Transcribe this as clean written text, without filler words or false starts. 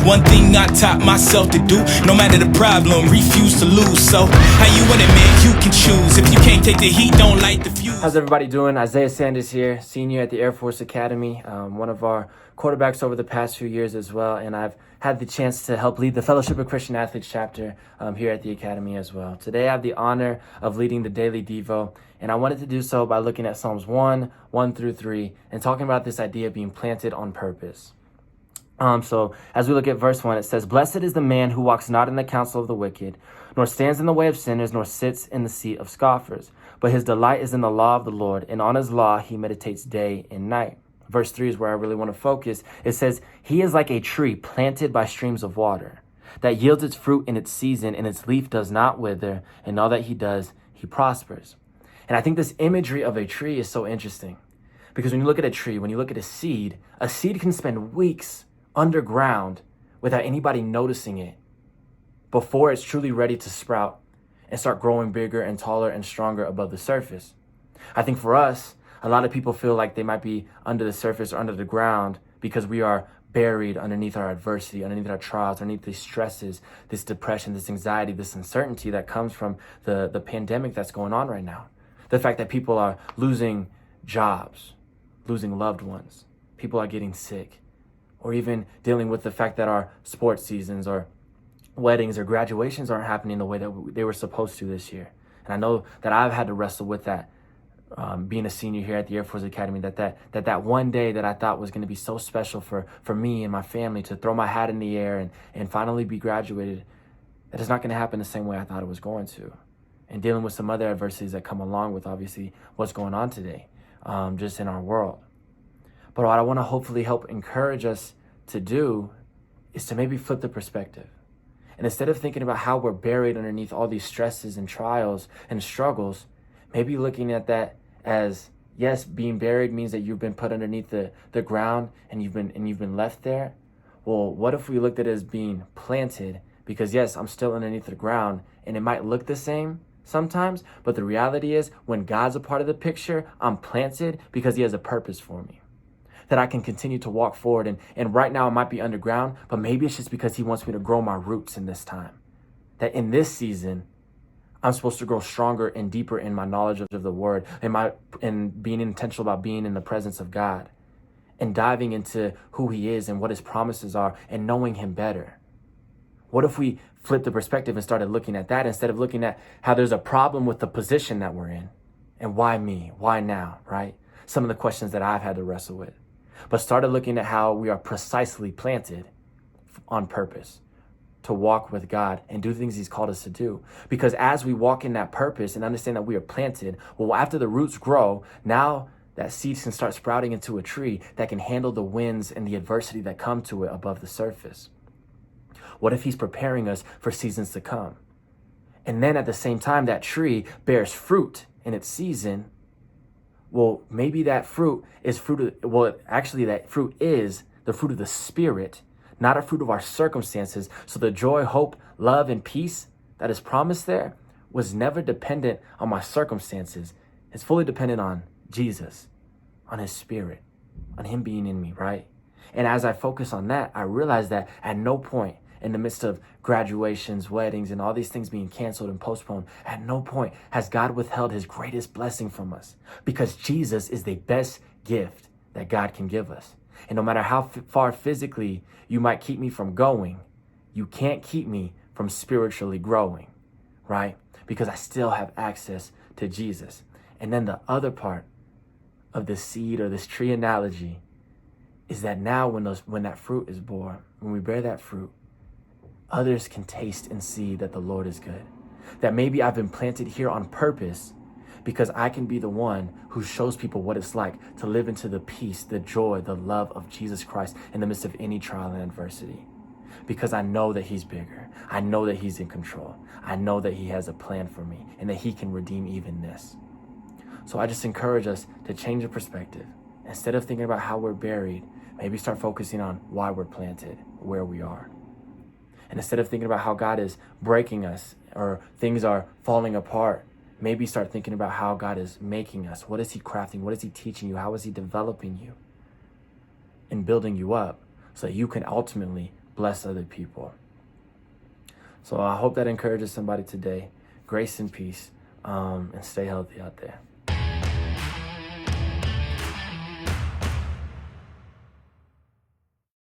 one thing I taught myself to do. No matter the problem, refuse to lose. So how you want it, man? You can choose. If you can't take the heat, don't light the fuse. How's everybody doing? Isaiah Sanders here, senior at the Air Force Academy, one of our quarterbacks over the past few years as well. And I've had the chance to help lead the Fellowship of Christian Athletes chapter here at the Academy as well. Today I have the honor of leading the daily Devo, and I wanted to do so by looking at Psalms 1 through 3, and talking about this idea of being planted on purpose. So as we look at verse 1, it says, "Blessed is the man who walks not in the counsel of the wicked, nor stands in the way of sinners, nor sits in the seat of scoffers. But his delight is in the law of the Lord, and on his law he meditates day and night." Verse 3 is where I really want to focus. It says, "He is like a tree planted by streams of water, that yields its fruit in its season, and its leaf does not wither, and all that he does, he prospers." And I think this imagery of a tree is so interesting, because when you look at a tree, when you look at a seed can spend weeks underground without anybody noticing it before it's truly ready to sprout and start growing bigger and taller and stronger above the surface. I think for us, a lot of people feel like they might be under the surface or under the ground because we are buried underneath our adversity, underneath our trials, underneath these stresses, this depression, this anxiety, this uncertainty that comes from the pandemic that's going on right now. The fact that people are losing jobs, losing loved ones, people are getting sick, or even dealing with the fact that our sports seasons or weddings or graduations aren't happening the way that they were supposed to this year. And I know that I've had to wrestle with that, being a senior here at the Air Force Academy, that one day that I thought was going to be so special for me and my family to throw my hat in the air and finally be graduated, that is not going to happen the same way I thought it was going to. And dealing with some other adversities that come along with obviously what's going on today, just in our world. But what I want to hopefully help encourage us to do is to maybe flip the perspective. And instead of thinking about how we're buried underneath all these stresses and trials and struggles, maybe looking at that as, yes, being buried means that you've been put underneath the ground and you've been left there. Well, what if we looked at it as being planted? Because yes, I'm still underneath the ground and it might look the same sometimes, but the reality is when God's a part of the picture, I'm planted because he has a purpose for me, that I can continue to walk forward. And right now I might be underground, but maybe it's just because he wants me to grow my roots in this time. That in this season, I'm supposed to grow stronger and deeper in my knowledge of the word, and being intentional about being in the presence of God and diving into who he is and what his promises are and knowing him better. What if we flipped the perspective and started looking at that instead of looking at how there's a problem with the position that we're in and why me, why now, right? Some of the questions that I've had to wrestle with. But started looking at how we are precisely planted on purpose to walk with God and do things he's called us to do. Because as we walk in that purpose and understand that we are planted, well, after the roots grow, now that seeds can start sprouting into a tree that can handle the winds and the adversity that come to it above the surface. What if he's preparing us for seasons to come? And then at the same time, that tree bears fruit in its season. Well, maybe that fruit is that fruit is the fruit of the Spirit, not a fruit of our circumstances. So the joy, hope, love, and peace that is promised there was never dependent on my circumstances. It's fully dependent on Jesus, on his Spirit, on him being in me, right? And as I focus on that, I realize that at no point in the midst of graduations, weddings, and all these things being canceled and postponed, at no point has God withheld his greatest blessing from us, because Jesus is the best gift that God can give us. And no matter how far physically you might keep me from going, you can't keep me from spiritually growing, right? Because I still have access to Jesus. And then the other part of this seed or this tree analogy is that now when that fruit is born, when we bear that fruit, others can taste and see that the Lord is good. That maybe I've been planted here on purpose because I can be the one who shows people what it's like to live into the peace, the joy, the love of Jesus Christ in the midst of any trial and adversity. Because I know that he's bigger. I know that he's in control. I know that he has a plan for me and that he can redeem even this. So I just encourage us to change the perspective. Instead of thinking about how we're buried, maybe start focusing on why we're planted, where we are. And instead of thinking about how God is breaking us or things are falling apart, maybe start thinking about how God is making us. What is he crafting? What is he teaching you? How is he developing you and building you up so that you can ultimately bless other people. So I hope that encourages somebody today. Grace and peace, and stay healthy out there.